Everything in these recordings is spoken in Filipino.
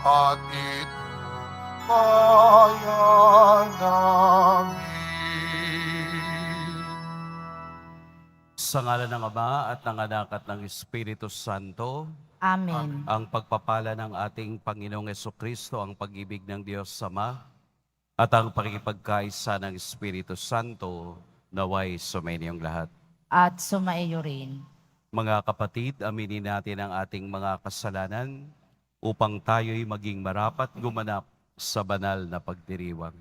hatid mo kaya namin. Sa ngalan ng Ama at ng Anak at ng Espiritu Santo, Amen. ang pagpapala ng ating Panginoong Kristo, ang pag-ibig ng Diyos Ama, at ang pakikipagkaisa ng Espiritu Santo, naway sumainiyong lahat. At sumaiyo rin. Mga kapatid, aminin natin ang ating mga kasalanan upang tayo'y maging marapat gumanap sa banal na pagdiriwang.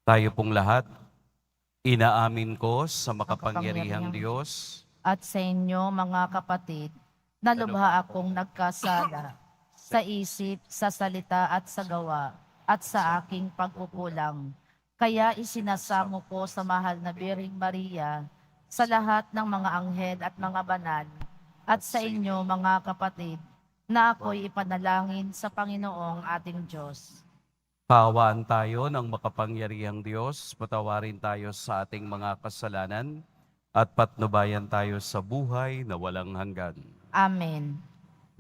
Tayo pong lahat, inaamin ko sa makapangyarihang Diyos At sa inyo, mga kapatid, na lubha akong nagkasala sa isip, sa salita at sa gawa, at sa aking pagkukulang. Kaya isinasamo ko sa mahal na Biring Maria, sa lahat ng mga anghel at mga banal, at sa inyo, mga kapatid, na ako'y ipanalangin sa Panginoong ating Diyos. Kaawaan tayo ng makapangyarihang Diyos, patawarin tayo sa ating mga kasalanan, at patnubayan tayo sa buhay na walang hanggan. Amen.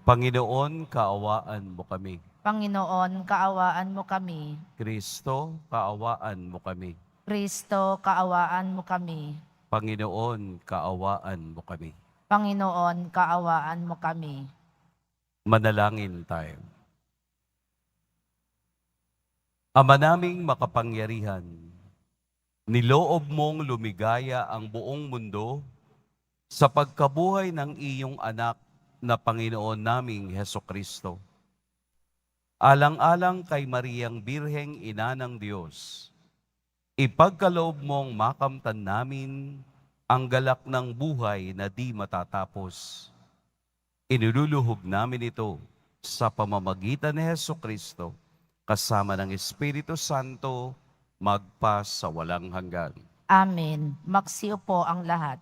Panginoon, kaawaan mo kami. Panginoon, kaawaan mo kami. Kristo, kaawaan mo kami. Kristo, kaawaan mo kami. Panginoon, kaawaan mo kami. Panginoon, kaawaan mo kami. Manalangin tayo. Ama naming makapangyarihan, niloob mong lumigaya ang buong mundo sa pagkabuhay ng iyong anak na Panginoon naming Hesukristo. Alang-alang kay Mariang Birheng Ina ng Diyos, ipagkaloob mong makamtan namin ang galak ng buhay na di matatapos. Iniluluhog namin ito sa pamamagitan ni Hesukristo, kasama ng Espiritu Santo, magpa sa walang hanggan. Amen. Magsiupo ang lahat.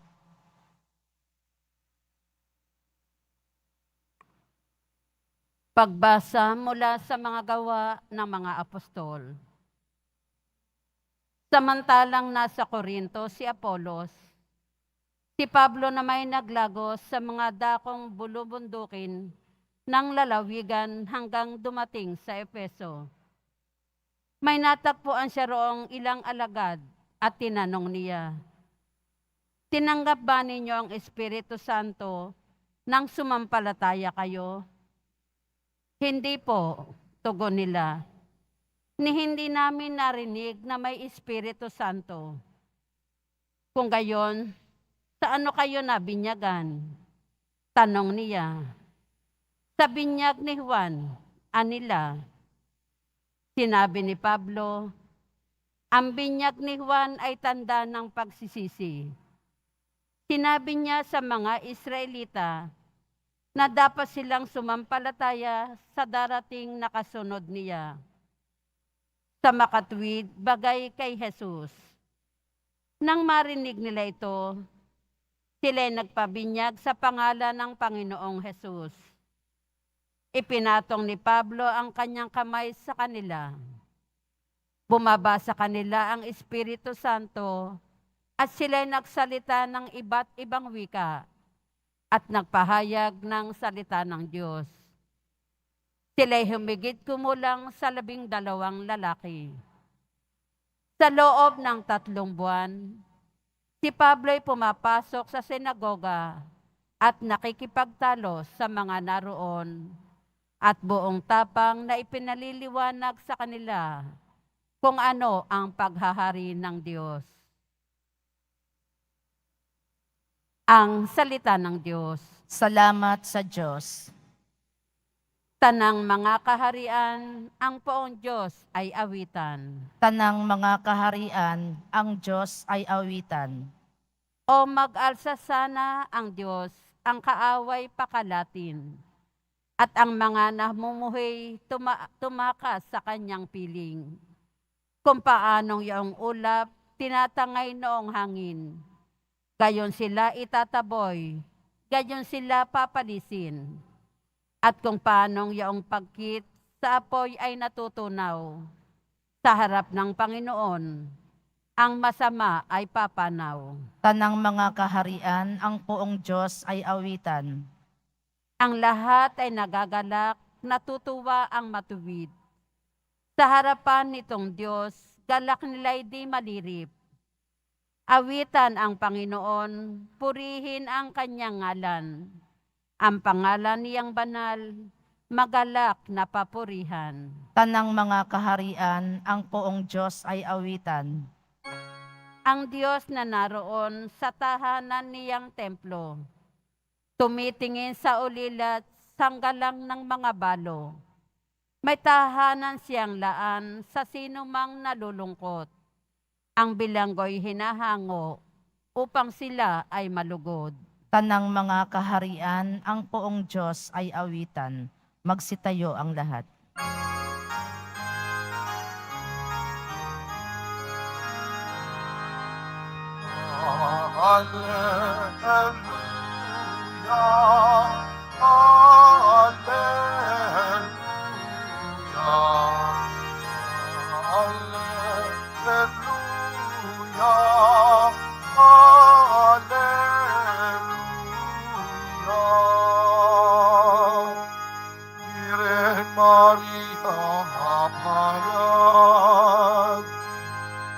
Pagbasa mula sa mga gawa ng mga apostol. Samantalang nasa Corinto si Apolos, si Pablo na may naglagos sa mga dakong bulubundukin ng lalawigan hanggang dumating sa Efeso. May natagpuan siya roong ilang alagad at tinanong niya, "Tinanggap ba ninyo ang Espiritu Santo nang sumampalataya kayo?" "Hindi po," tugon nila, "ni hindi namin narinig na may Espiritu Santo." "Kung gayon, sa ano kayo nabinyagan?" tanong niya. "Sa binyag ni Juan," anila. Sinabi ni Pablo, "Ang binyag ni Juan ay tanda ng pagsisisi. Sinabi niya sa mga Israelita na dapat silang sumampalataya sa darating na kasunod niya, sa makatuwid bagay kay Jesus." Nang marinig nila ito, sila'y nagpabinyag sa pangalan ng Panginoong Jesus. Ipinatong ni Pablo ang kanyang kamay sa kanila. Bumaba sa kanila ang Espiritu Santo at sila'y nagsalita ng iba't ibang wika at nagpahayag ng salita ng Diyos. Sila'y humigit kumulang sa 12 lalaki. Sa loob ng 3 buwan, si Pablo'y pumapasok sa sinagoga at nakikipagtalo sa mga naroon at buong tapang na ipinaliliwanag sa kanila kung ano ang paghahari ng Diyos. Ang salita ng Diyos. Salamat sa Diyos. Tanang mga kaharian, ang poong Diyos ay awitan. Tanang mga kaharian, ang Diyos ay awitan. O mag-alsa sana ang Diyos, ang kaaway pakalatin, at ang mga namumuhay tumakas sa kanyang piling. Kung paanong iyong ulap, tinatangay noong hangin. Gayon sila itataboy, gayon sila papalisin. At kung paanong iyong pagkit sa apoy ay natutunaw, sa harap ng Panginoon, ang masama ay papanaw. Tanang mga kaharian, ang poong Diyos ay awitan. Ang lahat ay nagagalak, natutuwa ang matuwid. Sa harapan nitong Diyos, galak nila'y di malirip. Awitan ang Panginoon, purihin ang kanyang ngalan. Ang pangalan niyang banal, magalak na papurihan. Tanang mga kaharian, ang poong Diyos ay awitan. Ang Diyos na naroon sa tahanan niyang templo, tumitingin sa ulilat sanggalang ng mga balo. May tahanan siyang laan sa sinumang nalulungkot. Ang bilanggo'y hinahango upang sila ay malugod. Tanang mga kaharian, ang poong Diyos ay awitan. Magsitayo ang lahat. Maria mapalad,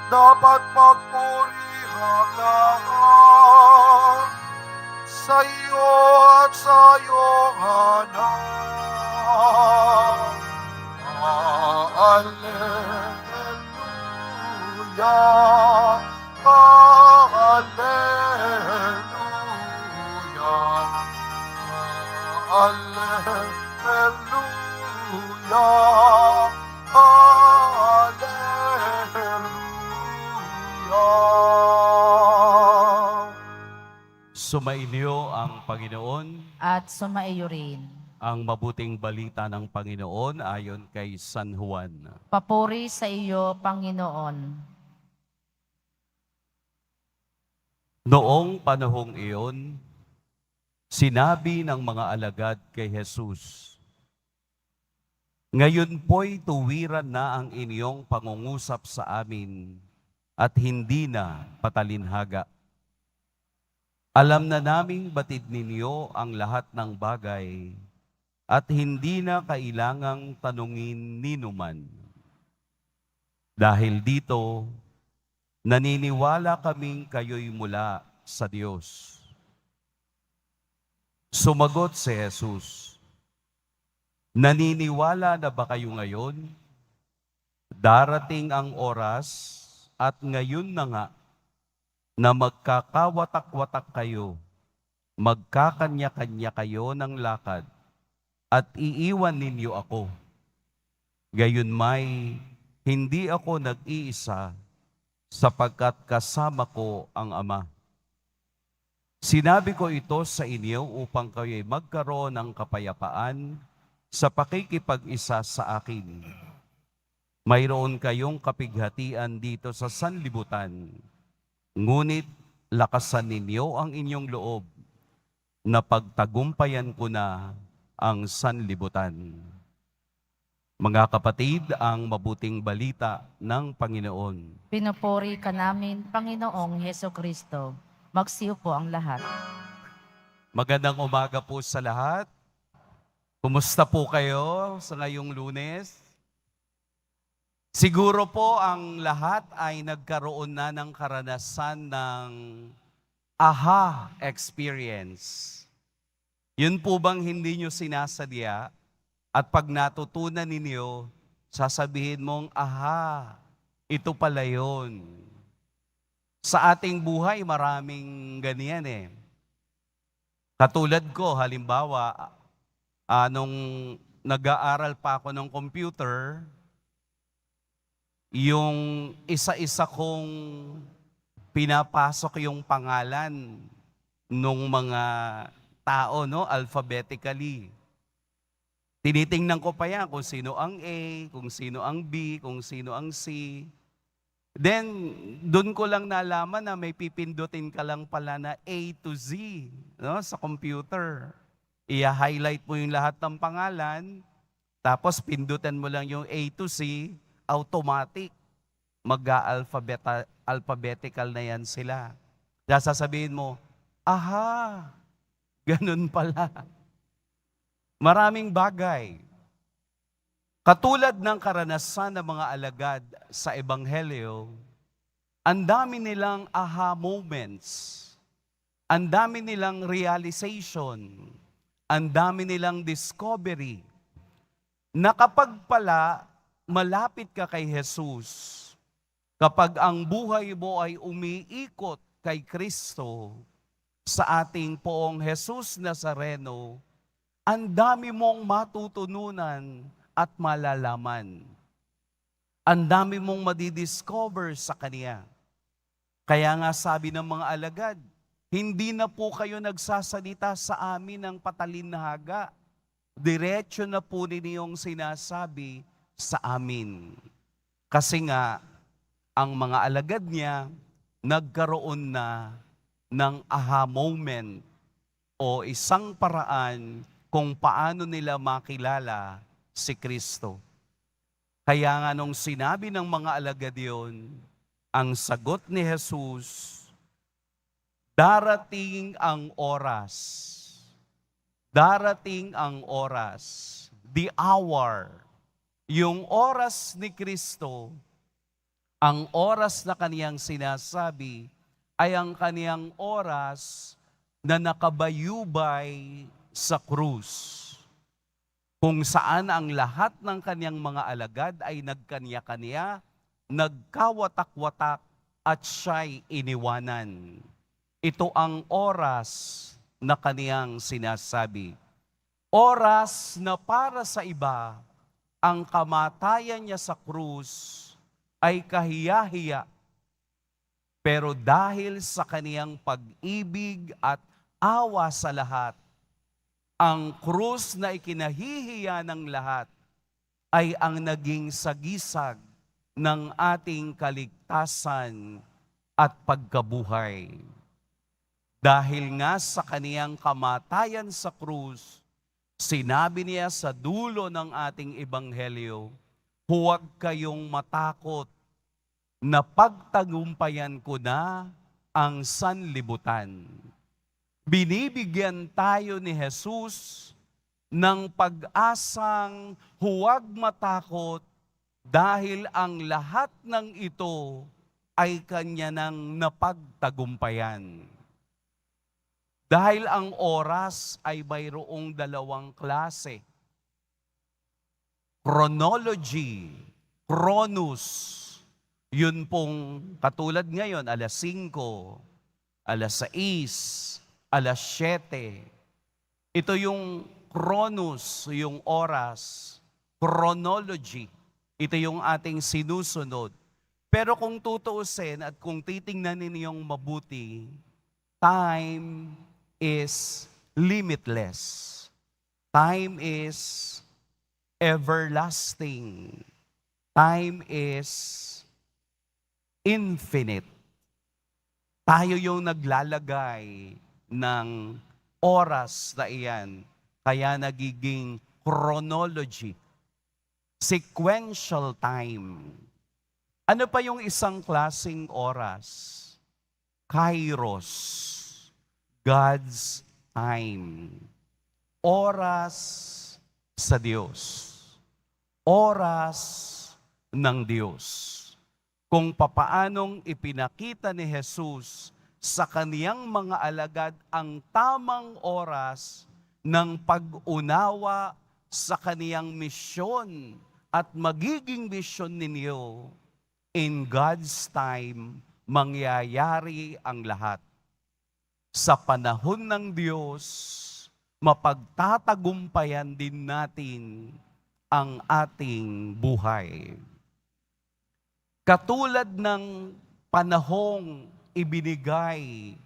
dapat magpuri ang lahat sa iyo at sa iyong anak. Alleluia, alleluia, alleluia, alleluia. Sumainyo ang Panginoon. At sumaiyo rin. Ang mabuting balita ng Panginoon ayon kay San Juan. Papuri sa iyo, Panginoon. Noong panahong iyon, sinabi ng mga alagad kay Jesus, "Ngayon po'y tuwiran na ang inyong pangungusap sa amin at hindi na patalinhaga. Alam na naming batid ninyo ang lahat ng bagay at hindi na kailangang tanungin ninuman. Dahil dito, naniniwala kaming kayo'y mula sa Diyos." Sumagot si Jesus, "Naniniwala na ba kayo ngayon? Darating ang oras at ngayon na nga na magkakawatak-watak kayo, magkakanya-kanya kayo ng lakad, at iiwan ninyo ako. Gayunmay, hindi ako nag-iisa, sapagkat kasama ko ang Ama. Sinabi ko ito sa inyo upang kayo'y magkaroon ng kapayapaan sa pakikipag-isa sa akin. Mayroon kayong kapighatian dito sa sanlibutan, ngunit lakasan ninyo ang inyong loob na pagtagumpayan ko na ang sanlibutan." Mga kapatid, ang mabuting balita ng Panginoon. Pinupuri ka namin, Panginoong Heso Kristo. Magsiyo po ang lahat. Magandang umaga po sa lahat. Kumusta po kayo sa ngayong Lunes? Siguro po ang lahat ay nagkaroon na ng karanasan ng aha experience. Yun po bang hindi nyo sinasadya at pag natutunan ninyo, sasabihin mong, aha, ito pala yun. Sa ating buhay, maraming ganyan eh. Katulad ko, halimbawa, nung nag-aaral pa ako ng computer, yung isa-isa kong pinapasok yung pangalan nung mga tao, no, alphabetically. Tinitingnan ko pa yan kung sino ang A, kung sino ang B, kung sino ang C. Then, doon ko lang nalaman na may pipindutin ka lang pala na A to Z, no, sa computer. I-highlight mo yung lahat ng pangalan, tapos pindutan mo lang yung A to C, automatic. Mag-alphabetical na yan sila. Kaya sasabihin mo, aha, ganun pala. Maraming bagay. Katulad ng karanasan ng mga alagad sa Ebanghelyo, ang dami nilang aha moments, ang dami nilang realization, ang dami nilang discovery, na kapag pala malapit ka kay Jesus, kapag ang buhay mo ay umiikot kay Kristo, sa ating poong Jesus Nazareno, ang dami mong matutununan at malalaman. Ang dami mong madidiscover sa Kanya. Kaya nga sabi ng mga alagad, hindi na po kayo nagsasalita sa amin ng patalinhaga. Diretso na po ninyong sinasabi sa amin. Kasi nga, ang mga alagad niya nagkaroon na ng aha moment o isang paraan kung paano nila makilala si Kristo. Kaya nga nung sinabi ng mga alagad yun, ang sagot ni Jesus, darating ang oras. Darating ang oras. The hour. Yung oras ni Kristo, ang oras na kaniyang sinasabi, ay ang kaniyang oras na nakabayubay sa krus. Kung saan ang lahat ng kaniyang mga alagad ay nagkanya-kanya, nagkawatak-watak at siya'y iniwanan. Ito ang oras na kaniyang sinasabi. Oras na para sa iba, ang kamatayan niya sa krus ay kahiya-hiya. Pero dahil sa kaniyang pag-ibig at awa sa lahat, ang krus na ikinahihiya ng lahat ay ang naging sagisag ng ating kaligtasan at pagkabuhay. Dahil nga sa kaniyang kamatayan sa krus, sinabi niya sa dulo ng ating ebanghelyo, huwag kayong matakot na pagtagumpayan ko na ang sanlibutan. Binibigyan tayo ni Jesus ng pag-asang huwag matakot dahil ang lahat ng ito ay kanya nang napagtagumpayan. Dahil ang oras ay mayroong dalawang klase. Chronology, chronos, yun pong katulad ngayon, alas 5, alas 6, alas 7. Ito yung chronos, yung oras, chronology. Ito yung ating sinusunod. Pero kung tutuusin at kung titingnan ninyong mabuti, time is limitless. Time is everlasting. Time is infinite. Tayo yung naglalagay ng oras na iyan. Kaya nagiging chronology. Sequential time. Ano pa yung isang klaseng oras? Kairos. God's time. Oras sa Diyos. Oras ng Diyos. Kung papaanong ipinakita ni Jesus sa kaniyang mga alagad ang tamang oras ng pag-unawa sa kaniyang misyon at magiging misyon ninyo, in God's time, mangyayari ang lahat. Sa panahon ng Diyos, mapagtatagumpayan din natin ang ating buhay. Katulad ng panahong ibinigay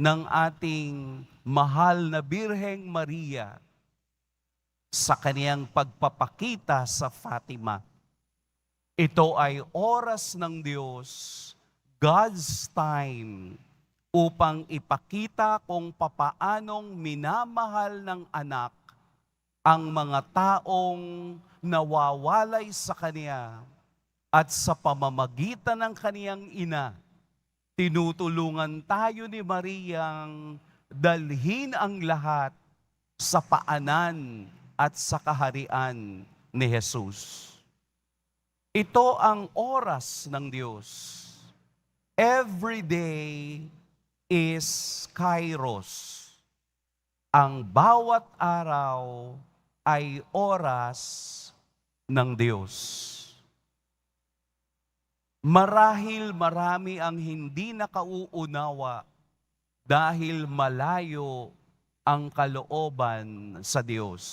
ng ating mahal na Birheng Maria sa kaniyang pagpapakita sa Fatima. Ito ay oras ng Diyos, God's time, upang ipakita kung papaanong minamahal ng anak ang mga taong nawawalay sa Kanya at sa pamamagitan ng Kaniyang ina, tinutulungan tayo ni Mariang dalhin ang lahat sa paanan at sa kaharian ni Jesus. Ito ang oras ng Diyos. Every day is Kairos. Ang bawat araw ay oras ng Diyos. Marahil marami ang hindi nakauunawa dahil malayo ang kalooban sa Diyos.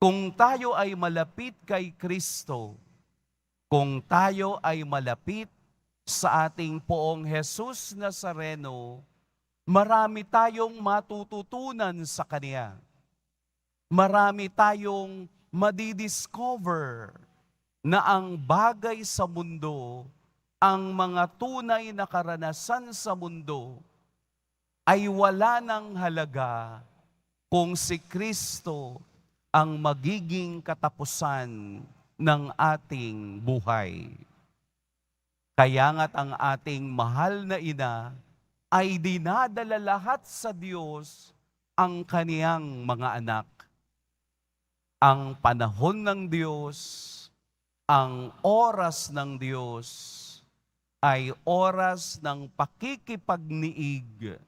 Kung tayo ay malapit kay Kristo, kung tayo ay malapit sa ating Poong Jesus Nazareno, marami tayong matututunan sa Kanya. Marami tayong madidiscover na ang bagay sa mundo, ang mga tunay na karanasan sa mundo, ay wala ng halaga kung si Kristo ang magiging katapusan ng ating buhay. Kaya nga't ang ating mahal na ina ay dinadala lahat sa Diyos ang kaniyang mga anak. Ang panahon ng Diyos, ang oras ng Diyos, ay oras ng pakikipagniig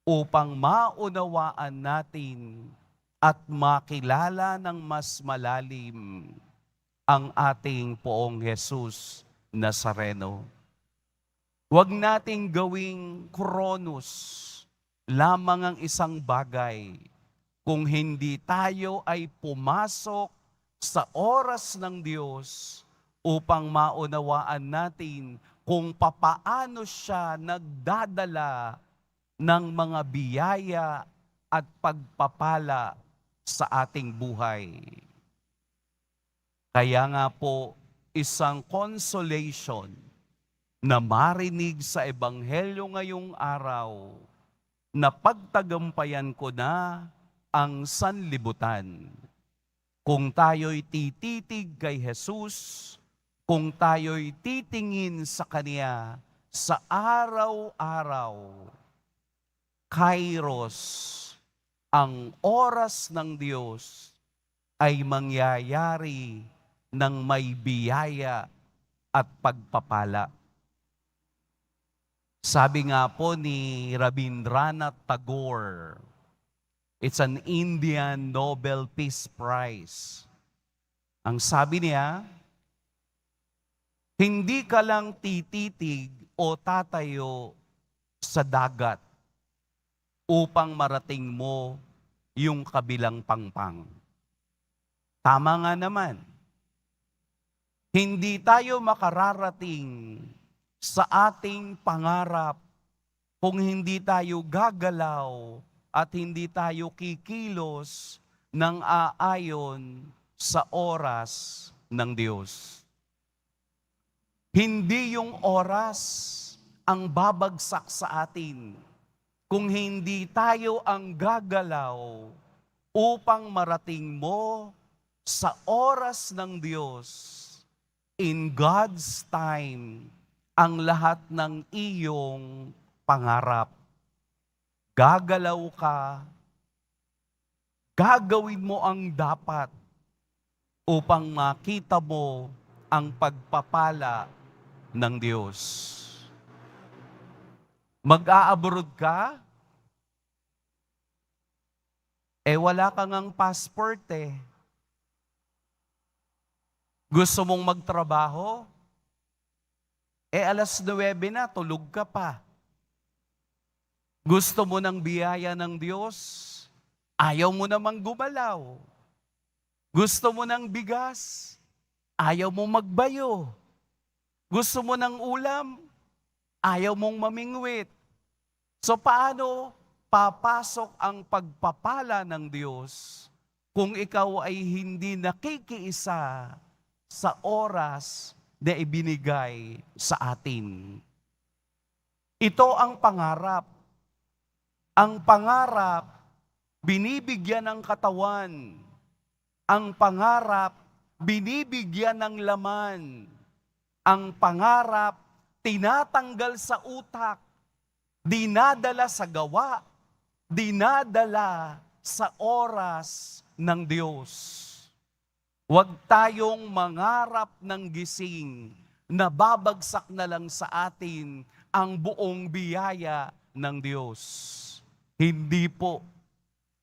upang maunawaan natin at makilala ng mas malalim ang ating Poong Jesus Nazareno. Huwag nating gawing kronos lamang ang isang bagay kung hindi tayo ay pumasok sa oras ng Diyos upang maunawaan natin kung papaano siya nagdadala ng mga biyaya at pagpapala sa ating buhay. Kaya nga po, isang consolation na marinig sa Ebanghelyo ngayong araw na pagtagampayan ko na ang sanlibutan. Kung tayo'y tititig kay Jesus, kung tayo'y titingin sa Kanya sa araw-araw, Kairos, ang oras ng Diyos ay mangyayari ng may biyaya at pagpapala. Sabi nga po ni Rabindranath Tagore, it's an Indian Nobel Peace Prize. Ang sabi niya, hindi ka lang tititig o tatayo sa dagat upang marating mo yung kabilang pangpang. Tama nga naman. Hindi tayo makararating sa ating pangarap kung hindi tayo gagalaw at hindi tayo kikilos ng aayon sa oras ng Diyos. Hindi yung oras ang babagsak sa atin kung hindi tayo ang gagalaw upang marating mo sa oras ng Diyos. In God's time, ang lahat ng iyong pangarap. Gagalaw ka, gagawin mo ang dapat upang makita mo ang pagpapala ng Diyos. Mag-a-abroad ka? Wala kang ang passport eh. Gusto mong magtrabaho? 9:00 na, tulog ka pa. Gusto mo ng biyaya ng Diyos? Ayaw mo namang gumalaw. Gusto mo ng bigas? Ayaw mong magbayo. Gusto mo ng ulam? Ayaw mong mamingwit. So paano papasok ang pagpapala ng Diyos kung ikaw ay hindi nakikiisa sa oras na ibinigay sa atin? Ito ang pangarap. Ang pangarap, binibigyan ng katawan. Ang pangarap, binibigyan ng laman. Ang pangarap, tinatanggal sa utak. Dinadala sa gawa. Dinadala sa oras ng Diyos. Huwag tayong mangarap ng gising na babagsak na lang sa atin ang buong biyaya ng Diyos. Hindi po.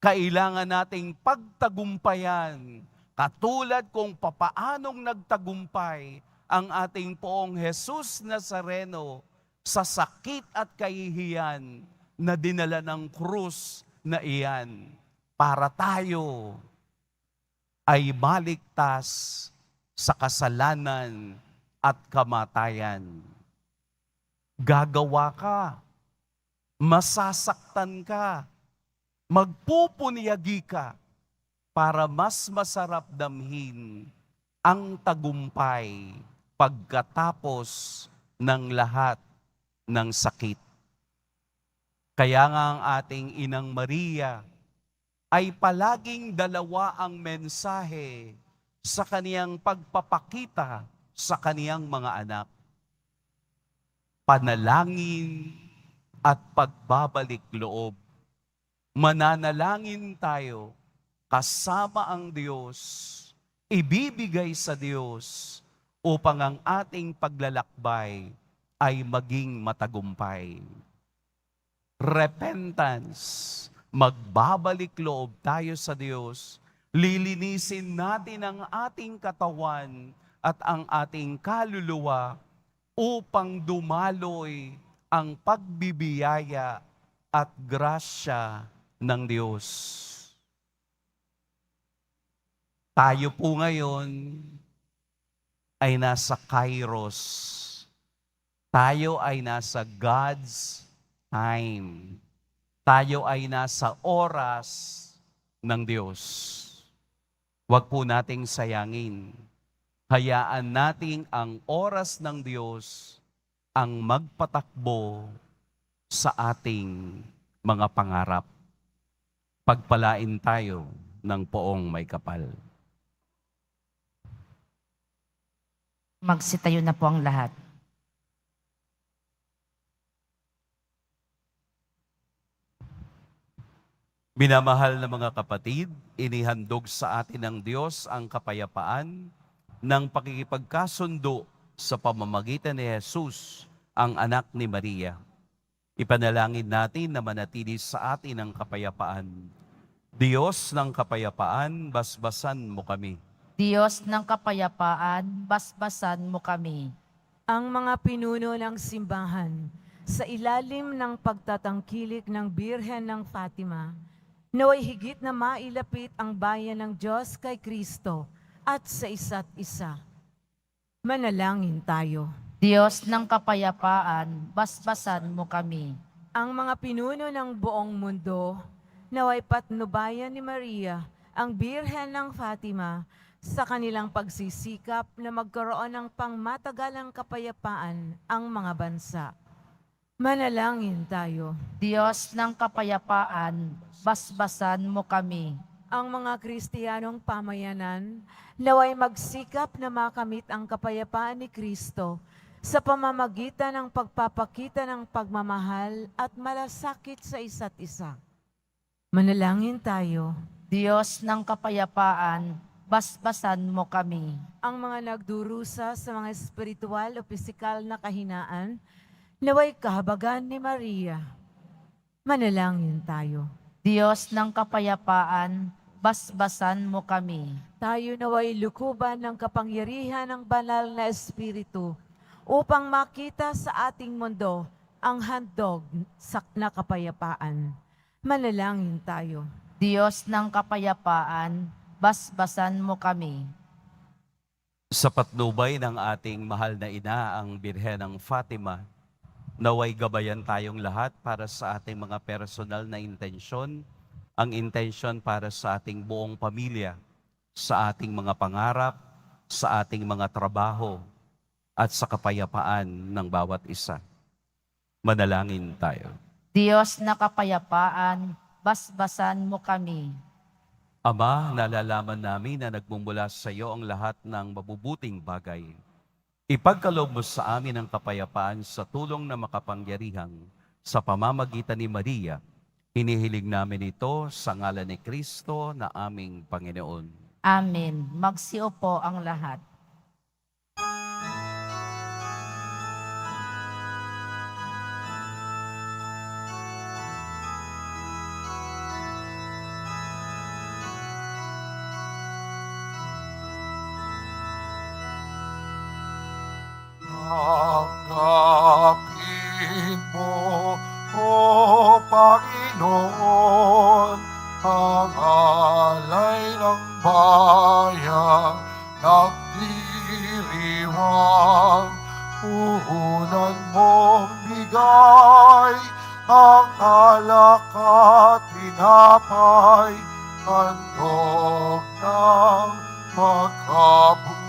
Kailangan nating pagtagumpayan katulad kung papaanong nagtagumpay ang ating poong Jesus Nazareno sa sakit at kahihiyan na dinala ng krus na iyan para tayo ay maligtas sa kasalanan at kamatayan. Gagawa ka, masasaktan ka, magpupunyagi ka para mas masarap damhin ang tagumpay pagkatapos ng lahat ng sakit. Kaya nga ang ating Inang Maria ay palaging dalawa ang mensahe sa kaniyang pagpapakita sa kaniyang mga anak. Panalangin at pagbabalik loob. Mananalangin tayo kasama ang Diyos, ibibigay sa Diyos upang ang ating paglalakbay ay maging matagumpay. Repentance, magbabalik loob tayo sa Diyos, lilinisin natin ang ating katawan at ang ating kaluluwa upang dumaloy ang pagbibiyaya at grasya ng Diyos. Tayo po ngayon ay nasa Kairos. Tayo ay nasa God's time. Tayo ay nasa oras ng Diyos. Huwag po nating sayangin. Hayaan nating ang oras ng Diyos ang magpatakbo sa ating mga pangarap. Pagpalain tayo ng poong may kapal. Magsitayo na po ang lahat. Minamahal na mga kapatid, inihandog sa atin ng Diyos ang kapayapaan ng pakikipagkasundo sa pamamagitan ni Jesus, ang anak ni Maria. Ipanalangin natin na manatili sa atin ang kapayapaan. Diyos ng kapayapaan, basbasan mo kami. Diyos ng kapayapaan, basbasan mo kami. Ang mga pinuno ng simbahan sa ilalim ng pagtatangkilik ng Birhen ng Fatima, naway higit na mailapit ang bayan ng Diyos kay Kristo at sa isa't isa. Manalangin tayo. Diyos ng kapayapaan, basbasan mo kami. Ang mga pinuno ng buong mundo, naway patnubayan ni Maria, ang Birhen ng Fatima, sa kanilang pagsisikap na magkaroon ng pangmatagalang kapayapaan ang mga bansa. Manalangin tayo. Diyos ng kapayapaan, basbasan mo kami. Ang mga Kristiyanong pamayanan, naway magsikap na makamit ang kapayapaan ni Kristo sa pamamagitan ng pagpapakita ng pagmamahal at malasakit sa isa't isa. Manalangin tayo. Diyos ng kapayapaan, basbasan mo kami. Ang mga nagdurusa sa mga espiritual o pisikal na kahinaan, naway kahabagan ni Maria. Manalangin tayo. Diyos ng kapayapaan, basbasan mo kami. Tayo naway lukuban ng kapangyarihan ng banal na Espiritu upang makita sa ating mundo ang handog na kapayapaan. Manalangin tayo. Diyos ng kapayapaan, basbasan mo kami. Sa patnubay ng ating mahal na ina, ang Birhen ng Fatima, naway gabayan tayong lahat para sa ating mga personal na intensyon, ang intensyon para sa ating buong pamilya, sa ating mga pangarap, sa ating mga trabaho, at sa kapayapaan ng bawat isa. Manalangin tayo. Diyos na kapayapaan, basbasan mo kami. Ama, nalalaman namin na nagmumula sa iyo ang lahat ng mabubuting bagay. Ipagkaloob mo sa amin ang kapayapaan sa tulong na makapangyarihang sa pamamagitan ni Maria, Hinihiling namin ito sa ngalan ni Kristo na aming Panginoon. Amen. Magsiupo ang lahat. Tanggapin mo, O Panginoon, ang alay ng bayang nagdiriwang. Puhunan mong bigay ang alak at tinapay, handog ng pagkabuhay.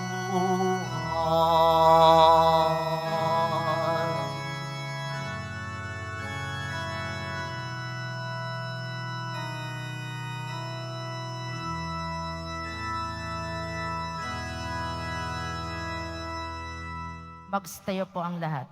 Magstayo po ang lahat.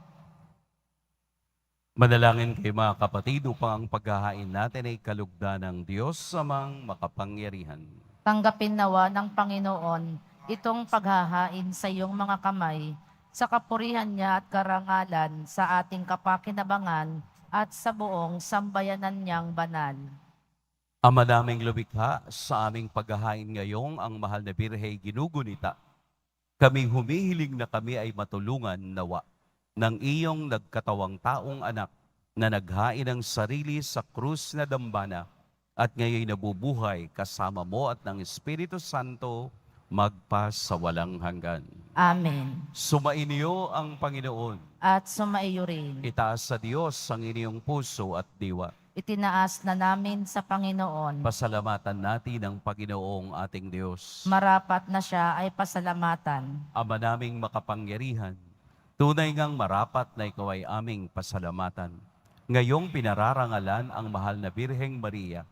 Manalangin kayo mga kapatid upang ang paghahain natin ay kalugdan ng Diyos amang makapangyarihan. Tanggapin nawa ng Panginoon itong paghahain sa iyong mga kamay, sa kapurihan niya at karangalan sa ating kapakinabangan at sa buong sambayanan niyang banal. Ama naming lumikha, sa aming paghahain ngayong ang mahal na Birheng ginugunita, kami humihiling na kami ay matulungan nawa ng iyong nagkatawang taong anak na naghain ng sarili sa krus na dambana at ngayon nabubuhay kasama mo at ng Espiritu Santo magpa sa walang hanggan. Amen. Sumainyo ang Panginoon. At sumaiyo rin. Itaas sa Diyos ang inyong puso at diwa. Itinaas na namin sa Panginoon. Pasalamatan natin ang Panginoong ating Diyos. Marapat na siya ay pasalamatan. Ama naming makapangyarihan, tunay ngang marapat na ikaw ay aming pasalamatan. Ngayong pinararangalan ang mahal na Birheng Maria,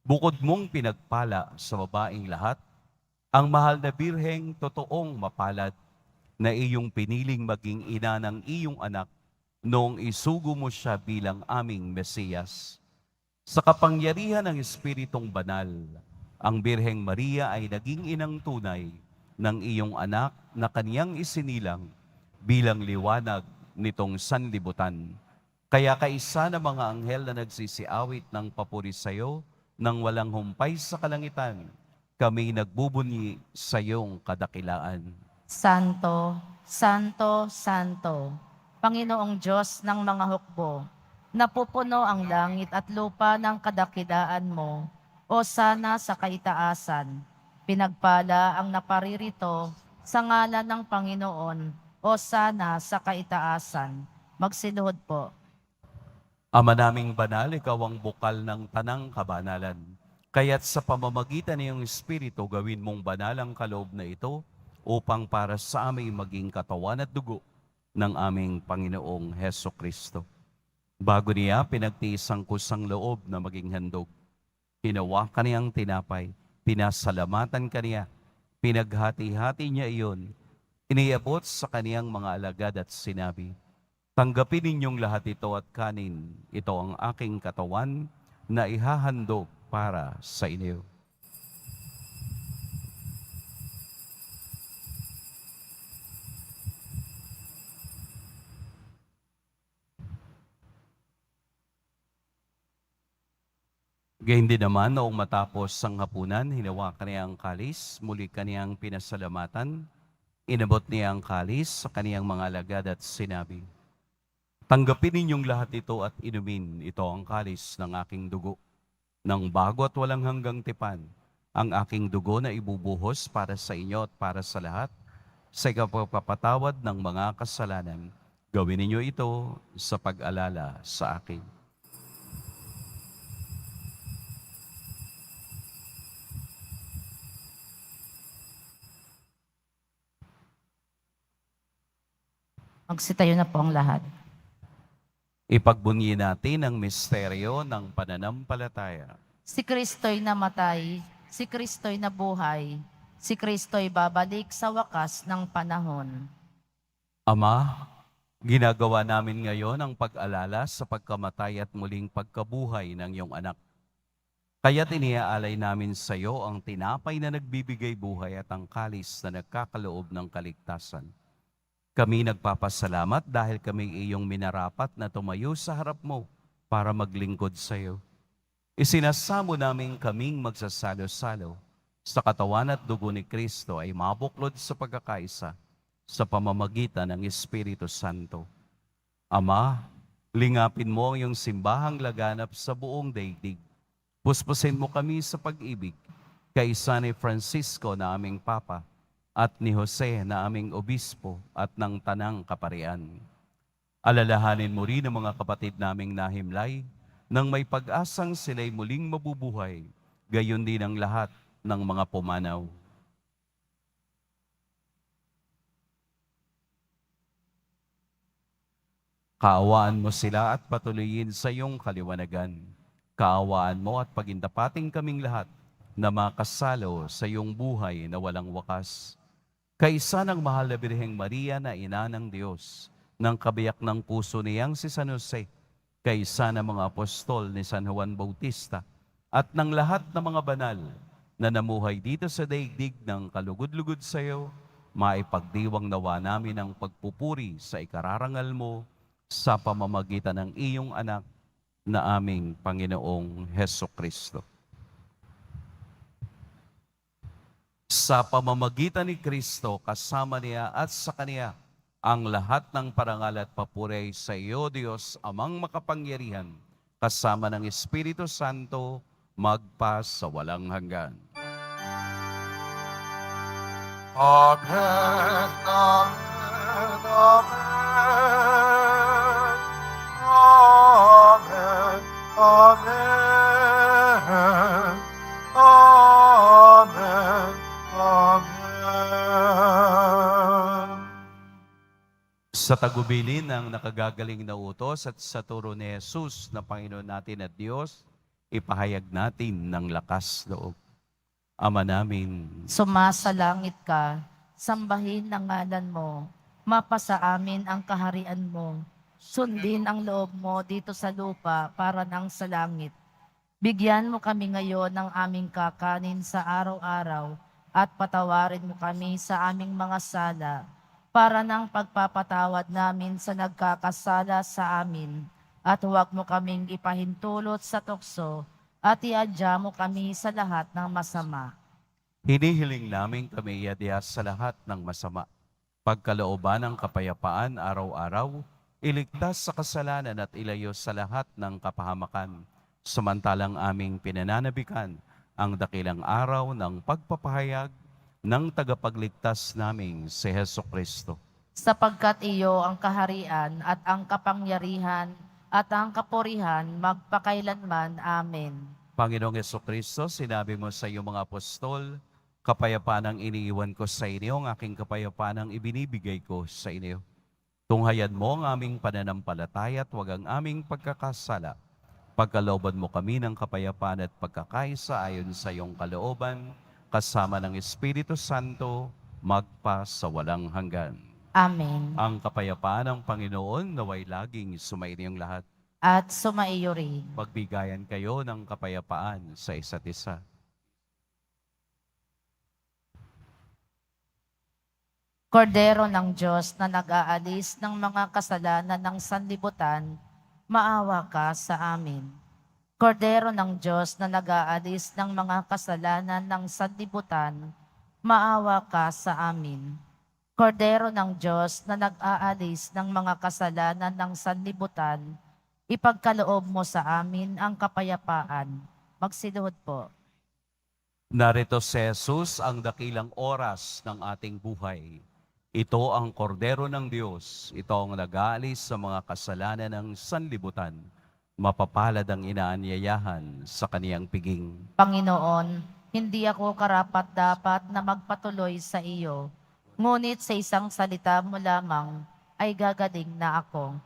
bukod mong pinagpala sa babaeng lahat, ang mahal na Birheng totoong mapalad na iyong piniling maging ina ng iyong anak noong isugo mo siya bilang aming Mesiyas. Sa kapangyarihan ng Espiritong Banal, ang Birheng Maria ay naging inang tunay ng iyong anak na kaniyang isinilang bilang liwanag nitong sanlibutan. Kaya kaisa ng mga anghel na nagsisiawit ng papuri sa iyo nang walang humpay sa kalangitan, kami nagbubunyi sa iyong kadakilaan. Santo, Santo, Santo, Panginoong Diyos ng mga hukbo, napupuno ang langit at lupa ng kadakilaan mo, o sana sa kaitaasan. Pinagpala ang naparirito sa ngalan ng Panginoon, o sana sa kaitaasan. Magsiluhod po. Ama naming banal, ikaw ang bukal ng tanang kabanalan. Kaya't sa pamamagitan ng iyong Espiritu, gawin mong banal ang kaloob na ito upang para sa aming maging katawan at dugo ng aming Panginoong Heso Kristo. Bago niya pinagtiis ang kusang loob na maging handog, hinawa kaniyang tinapay, pinasalamatan kaniya, pinaghati-hati niya iyon, iniabot sa kaniyang mga alagad at sinabi, tanggapin ninyong lahat ito at kanin, ito ang aking katawan na ihahandog para sa inyo. Gayun din naman, noong matapos ang hapunan, hinawa kaniyang kalis, muli kaniyang pinasalamatan, inabot niya ang kalis sa kaniyang mga alagad at sinabi, tanggapin ninyong lahat ito at inumin, ito ang kalis ng aking dugo, ng bago at walang hanggang tipan, ang aking dugo na ibubuhos para sa inyo at para sa lahat, sa ikapagpapatawad ng mga kasalanan. Gawin ninyo ito sa pag-alala sa akin. Magsitayo na po ang lahat. Ipagbunyi natin ang misteryo ng pananampalataya. Si Kristo'y namatay, si Kristo'y nabuhay, si Kristo'y babalik sa wakas ng panahon. Ama, Ginagawa namin ngayon ang pag-alala sa pagkamatay at muling pagkabuhay ng iyong anak. Kaya't iniaalay namin sa iyo ang tinapay na nagbibigay buhay at ang kalis na nagkakaloob ng kaligtasan. Kami nagpapasalamat dahil kami iyong minarapat na tumayo sa harap mo para maglingkod sa iyo. Isinasamo namin kaming magsasalo-salo sa katawan at dugo ni Kristo ay mabuklod sa pagkakaisa sa pamamagitan ng Espiritu Santo. Ama, lingapin mo ang iyong simbahang laganap sa buong daigdig. Puspusin mo kami sa pag-ibig, kaisa ni Francisco na aming Papa, at ni Jose na aming Obispo at ng Tanang Kaparian. Alalahanin mo rin ang mga kapatid naming nahimlay, nang may pag-asang sila'y muling mabubuhay, gayon din ang lahat ng mga pumanaw. Kaawaan mo sila at patuloyin sa iyong kaliwanagan. Kaawaan mo at pagindapating kaming lahat na makasalo sa iyong buhay na walang wakas. Kaisa ng mahal na Birheng Maria na ina ng Diyos, ng kabiyak ng puso niyang si San Jose, kaisa ng mga apostol ni San Juan Bautista, at ng lahat ng mga banal na namuhay dito sa daigdig ng kalugod-lugod sa iyo, maipagdiwang nawa namin ang pagpupuri sa ikararangal mo sa pamamagitan ng iyong anak na aming Panginoong Heso Kristo. Sa pamamagitan ni Kristo, kasama niya at sa Kaniya, ang lahat ng parangal at papuri sa iyo, Diyos, Amang makapangyarihan, kasama ng Espiritu Santo, magpa sa walang hanggan. Amen, amen, amen. Amen, amen. Amen, amen. Sa tagubilin ng nakagagaling na utos at sa turo ni Jesus na Panginoon natin at Diyos, ipahayag natin ng lakas loob. Ama namin, Sumasalangit ka, sambahin ang ngalan mo, mapasa amin ang kaharian mo, sundin ang loob mo dito sa lupa para nang sa langit. Bigyan mo kami ngayon ng aming kakanin sa araw-araw at patawarin mo kami sa aming mga sala para ng pagpapatawad namin sa nagkakasala sa amin. At huwag mo kaming ipahintulot sa tukso at iadya mo kami sa lahat ng masama. hinihiling namin kami iadya sa lahat ng masama. Pagkalooban ng kapayapaan araw-araw, iligtas sa kasalanan at ilayo sa lahat ng kapahamakan. Samantalang aming pinananabikan ang dakilang araw ng pagpapahayag ng tagapagligtas naming si Heso Kristo. Sapagkat iyo ang kaharian at ang kapangyarihan at ang kapurihan magpakailanman. Amen. Panginoong Heso Kristo, sinabi mo sa iyong mga apostol, kapayapaan ang iniiwan ko sa inyo, ang aking kapayapaan ang ibinibigay ko sa inyo. Tunghayan mo ang aming pananampalataya at huwag ang aming pagkakasala. Pagkalooban mo kami ng kapayapaan at pagkakaisa ayon sa iyong kalooban, kasama ng Espiritu Santo, magpa sa walang hanggan. Amen. Ang kapayapaan ng Panginoon naway laging sumainiyong lahat. At sumaiyo rin. Magbigayan kayo ng kapayapaan sa isa't isa. Kordero ng Diyos na nag-aalis ng mga kasalanan ng sanlibutan, maawa ka sa amin. Kordero ng Diyos na nag-aalis ng mga kasalanan ng sanlibutan, maawa ka sa amin. Kordero ng Diyos na nag-aalis ng mga kasalanan ng sanlibutan, ipagkaloob mo sa amin ang kapayapaan. Magsiluhod po. Narito si Jesus ang dakilang oras ng ating buhay. Ito ang kordero ng Diyos. Ito ang nag-aalis sa mga kasalanan ng sanlibutan. Mapapalad ang inaanyayahan sa kaniyang piging. Panginoon, hindi ako karapat-dapat na magpatuloy sa iyo, ngunit sa isang salita mo lamang ay gagaling na ako.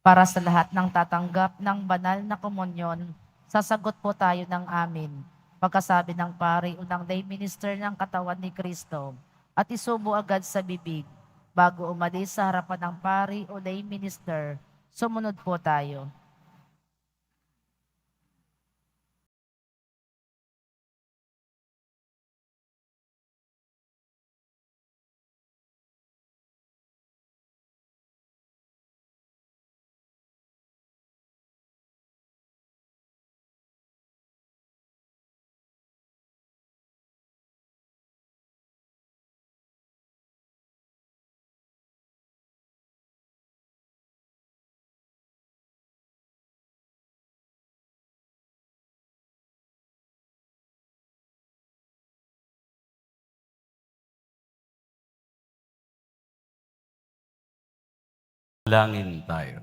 Para sa lahat ng tatanggap ng banal na komunyon, sasagot po tayo ng amin. Pagkasabi ng pari o ng lay minister ng katawan ni Kristo at isubo agad sa bibig. Bago umalis sa harapan ng pari o lay minister, sumunod po tayo. Langin tayo.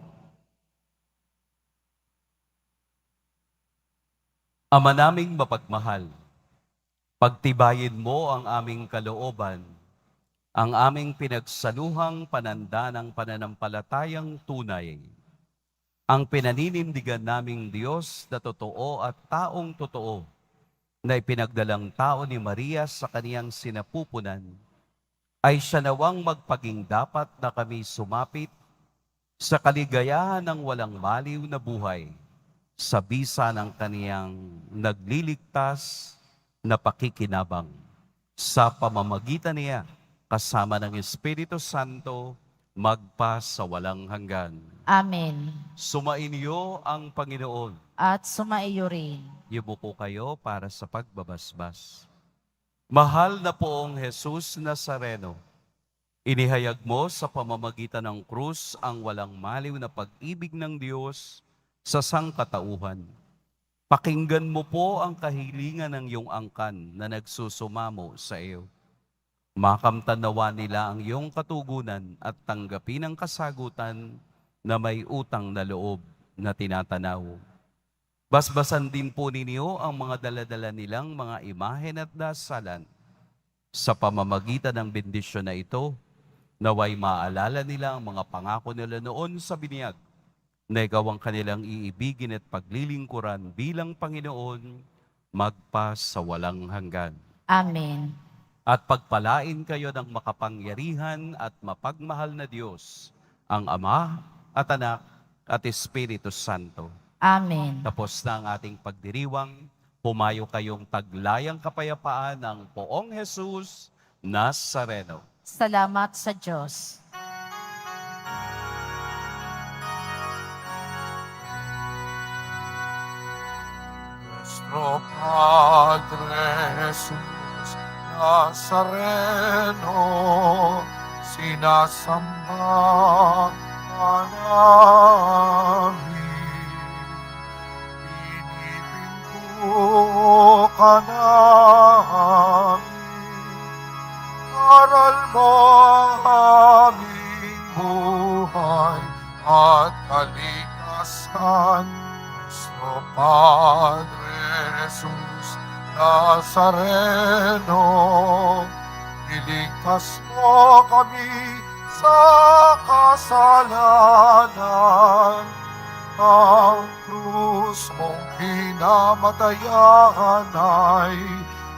Ama naming mapagmahal, pagtibayin mo ang aming kalooban, ang aming pinagsaluhang pananda ng pananampalatayang tunay, ang pinaninindigan naming Diyos na totoo at taong totoo, na ipinagdalang tao ni Maria sa kaniyang sinapupunan, ay siya nawang magpaging dapat na kami sumapit sa kaligayahan ng walang maliw na buhay, sa bisa ng kaniyang nagliligtas na pakikinabang. Sa pamamagitan niya, kasama ng Espiritu Santo, magpa sa walang hanggan. Amen. Sumainyo ang Panginoon. At sumaiyo rin. Yubuko kayo para sa pagbabasbas. Mahal na poong Jesus Nazareno, inihayag mo sa pamamagitan ng krus ang walang maliw na pag-ibig ng Diyos sa sangkatauhan. Pakinggan mo po ang kahilingan ng iyong angkan na nagsusumamo sa iyo. Makamtanawa nila ang iyong katugunan at tanggapin ang kasagutan na may utang na loob na tinatanaw. Basbasan din po ninyo ang mga daladala nilang mga imahen at dasalan. Sa pamamagitan ng bendisyon na ito, naway maalala nila ang mga pangako nila noon sa biniyag, na ikaw ang kanilang iibigin at paglilingkuran bilang Panginoon, magpa sa walang hanggan. Amen. At pagpalain kayo ng makapangyarihan at mapagmahal na Diyos, ang Ama at Anak at Espiritu Santo. Amen. Tapos na ang ating pagdiriwang, humayo kayong taglayang kapayapaan ng poong Jesus Nazareno. Salamat sa Diyos. Nuestro Padre Jesus Nazareno, sinasamba ka namin. Pinipinto ka namin. Aral mo ang aming buhay at kalikasan. Nuestro Padre Jesus Nazareno, iligtas mo kami sa kasalanan. Ang krus mong pinamatayan ay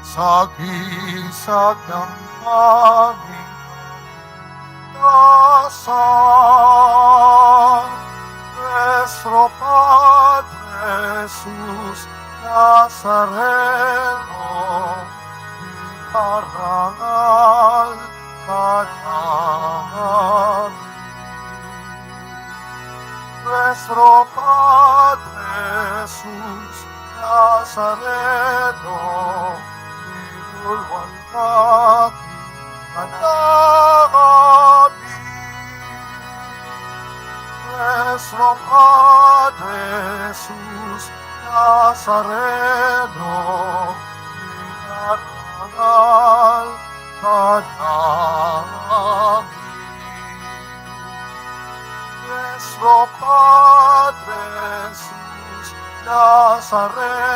sagisag ng aming dasal. Nuestro Padre Jesus Nazareno, iparangal ka namin. Nuestro Padre Jesus Nazareno, inulwalhati ka namin. Nuestro Padre Jesus Nazareno, inarangal ka namin. Nuestro Padre Jesus Nazareno,